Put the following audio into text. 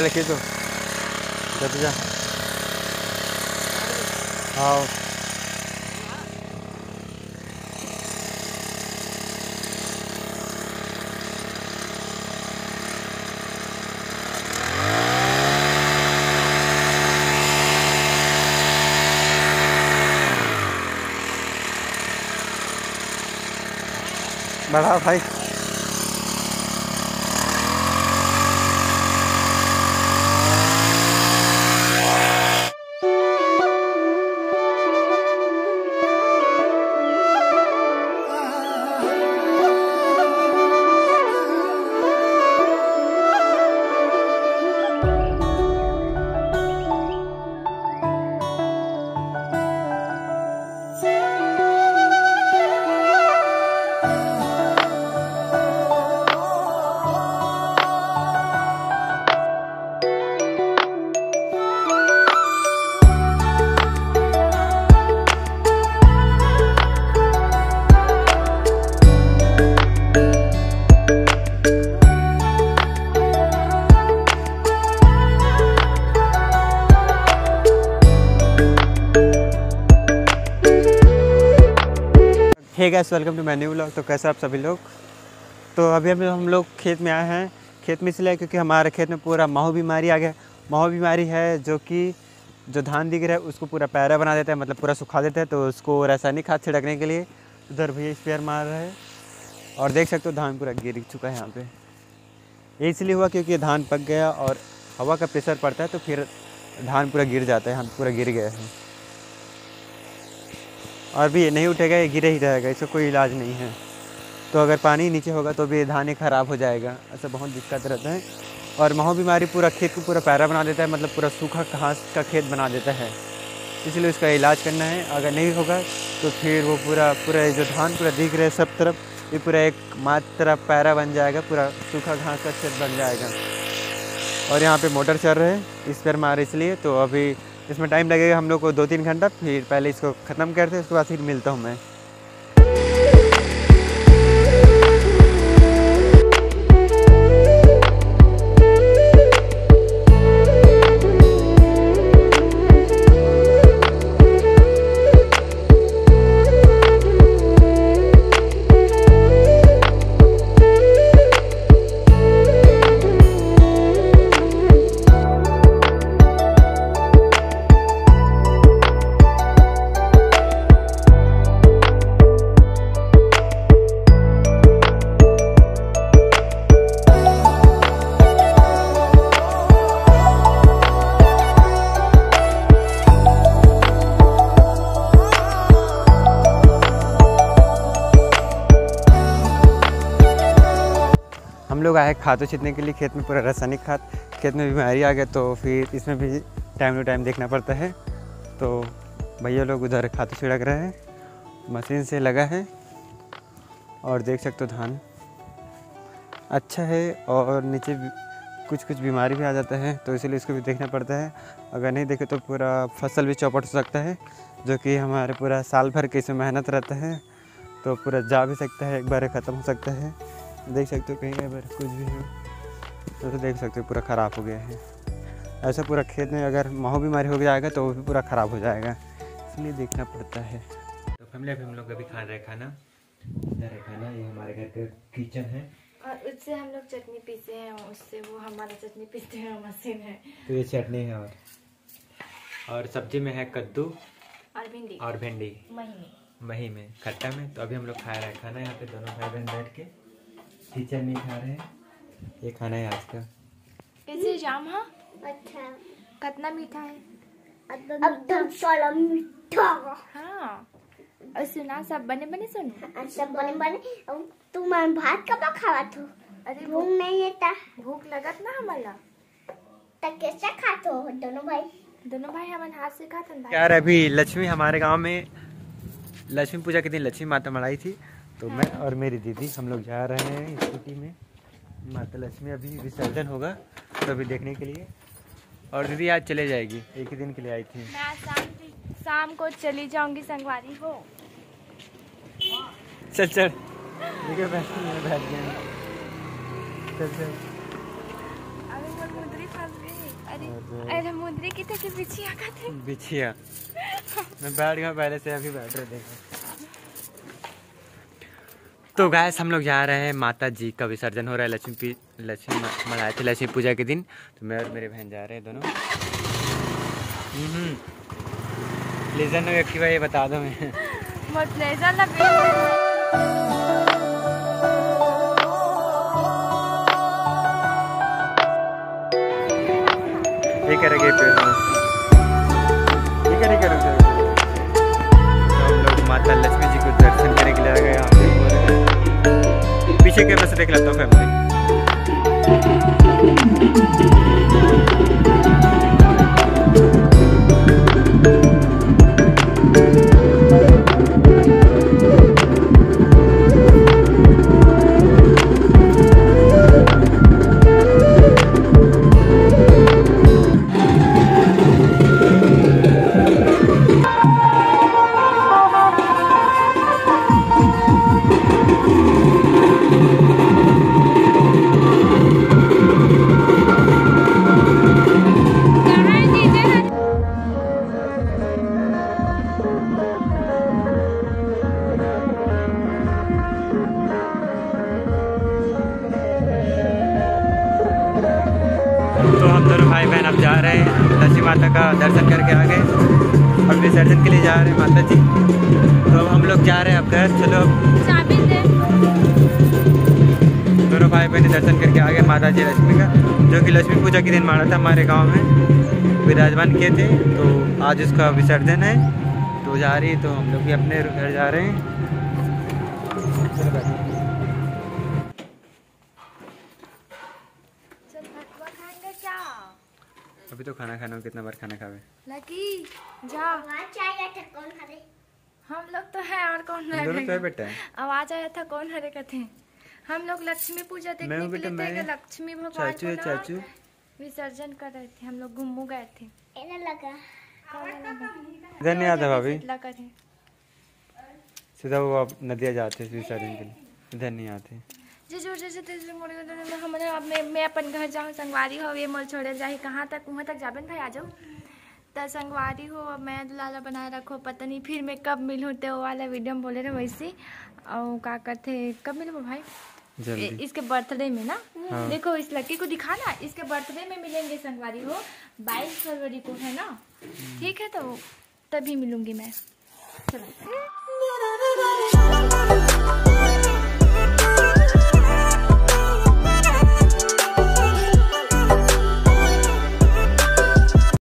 लिखी तो जा। हाँ बढ़ा भाई। Hey guys, welcome to my new vlog. तो कैसे आप सभी लोग। तो अभी हम लोग खेत में आए हैं। खेत में इसलिए क्योंकि हमारे खेत में पूरा माहू बीमारी आ गया। माहू बीमारी है जो कि जो धान दिख रहा है उसको पूरा पैरा बना देता है, मतलब पूरा सुखा देता है। तो उसको रासायनिक खाद छिड़कने के लिए उधर भी स्प्रेयर मार रहा है और देख सकते हो धान पूरा गिर चुका है यहाँ पे। ये इसलिए हुआ क्योंकि धान पक गया और हवा का प्रेशर पड़ता है तो फिर धान पूरा गिर जाता है। यहाँ पूरा गिर गया है और भी ये नहीं उठेगा, ये गिरे ही रहेगा, इसका कोई इलाज नहीं है। तो अगर पानी नीचे होगा तो भी धान ही ख़राब हो जाएगा। ऐसा बहुत दिक्कत रहता है। और माहू बीमारी पूरा खेत को पूरा पैरा बना देता है, मतलब पूरा सूखा घास का खेत बना देता है। इसलिए उसका इलाज करना है। अगर नहीं होगा तो फिर वो पूरा जो धान पूरा दिख रहा है सब तरफ, ये पूरा एक मात्रा पैरा बन जाएगा, पूरा सूखा घास का खेत बन जाएगा। और यहाँ पे मोटर चल रहे हैं स्प्रेयर मार, इसलिए तो अभी इसमें टाइम लगेगा हम लोग को 2-3 घंटा। फिर पहले इसको ख़त्म करते हैं, उसके बाद फिर मिलता हूँ मैं। हम लोग आए खादों छींटने के लिए खेत में, पूरा रासायनिक खाद। खेत में बीमारी आ गया तो फिर इसमें भी टाइम टू टाइम देखना पड़ता है। तो भैया लोग उधर खादों छिड़क रहे हैं, मशीन से लगा है और देख सकते हो धान अच्छा है। और नीचे कुछ बीमारी भी आ जाता है तो इसलिए इसको भी देखना पड़ता है। अगर नहीं देखे तो पूरा फसल भी चौपट हो सकता है, जो कि हमारे पूरा साल भर के इसमें मेहनत रहता है। तो पूरा जा भी सकता है, एक बार ख़त्म हो सकता है। देख सकते हो कहीं अगर कुछ भी हो तो देख सकते हो पूरा ख़राब हो गया है। ऐसा पूरा खेत में अगर माहू बीमारी हो जाएगा तो वो भी पूरा ख़राब हो जाएगा, इसलिए देखना पड़ता है। तो फैमिली अभी हम लोग अभी खा रहे हैं खाना। इधर है खाना, ये हमारे घर का किचन है। और उससे हम लोग चटनी पीसे हैं, उससे वो हमारा चटनी पीसते हैं मशीन है। तो ये चटनी है और सब्जी में है कद्दू और भिंडी मही में खट्टा में। तो अभी हम लोग खा रहे हैं खाना। यहाँ पे दोनों भाई बहन बैठ के किचन में खा रहे हैं। ये खाना है आज का। कैसे जाम? हाँ अच्छा, कितना मीठा है? एकदम साला मीठा। हाँ, और सुना सब बने सुनो। सब बने तुम भात कब खावा थो? अरे भूख नहीं है, भूख लगत ना हमारा। तब कैसे खाते हो दोनों भाई हमारे हाथ से खाते हैं। यार अभी लक्ष्मी हमारे गांव में लक्ष्मी पूजा के दिन लक्ष्मी माता मनाई थी। तो मैं और मेरी दीदी हम लोग जा रहे हैं स्कूटी में। माता लक्ष्मी अभी विसर्जन होगा तो अभी देखने के लिए। और दीदी आज चले जाएगी, एक ही दिन के लिए आई थी। मैं शाम को चली जाऊंगी संगवारी हो। चल चल देखिए बैठ गए। चल चल अरे मुंदरी फंस गई। अरे मुंदरी कितने के बिछिया का थे। बिछिया मैं बैठ गया पहले से, अभी बैठ रहे देखो। तो गाइस हम लोग जा रहे हैं, माता जी का विसर्जन हो रहा है। लक्ष्मी मनाए थे लक्ष्मी पूजा के दिन, तो मैं और मेरे बहन जा रहे हैं दोनों। प्लीजर ने एक्टिवा ये बता दो मैं बहुत प्लेजर लग ये करेंगे हम लोग माता लक्ष्मी जी को दर्शन करने के लिए आ गए। यहाँ पे पीछे कैमरे से देख लेता हूँ फैमिली। तो हम दोनों भाई बहन अब जा रहे हैं लक्ष्मी माता का दर्शन करके आ गए। अब विसर्जन के लिए जा रहे हैं माता जी। तो अब हम लोग जा रहे हैं अब घर। चलो दोनों भाई बहन दर्शन करके आ गए माता जी लक्ष्मी का, जो कि लक्ष्मी पूजा के दिन माना था हमारे गांव में विराजमान किए थे। तो आज उसका विसर्जन है, तो जा रही, तो हम लोग भी अपने घर जा रहे हैं। चलो बैठो। अभी तो खाना खाना हो, कितना बार खाना खावे लकी जा। आवाज आया था कौन हरे? हम लोग तो है और कौन दोनों तो है बेटा। आवाज आया था कौन हरे कथे। हम लोग लक्ष्मी पूजा देखने के लिए थे, लक्ष्मी भगवान को चाचू विसर्जन कर रहे थे। हम लोग घूमू गए थे। लगा इधर नहीं आता भाभी, लगा थे सीधा वो आप नदिया जाते विसर्जन के लिए, इधर नहीं आते। मैं अपन घर जाऊँ, संगवारी हो ये मोल छोड़े जाही कहाँ तक, वहाँ तक जाबे भाई आ जाओ। तो संगवारी हो मैं लाला बनाए रखो, पता नहीं फिर मैं कब मिलूँ। तो वाला वीडियो में बोले रहे वैसे। और क्या करते कब मिलूँ भाई? इसके बर्थडे में ना। हाँ। देखो इस लड़की को दिखाना, इसके बर्थडे में मिलेंगे संगवारी हो, 22 फरवरी को है ना। ठीक है तो तभी मिलूंगी मैं। चलो।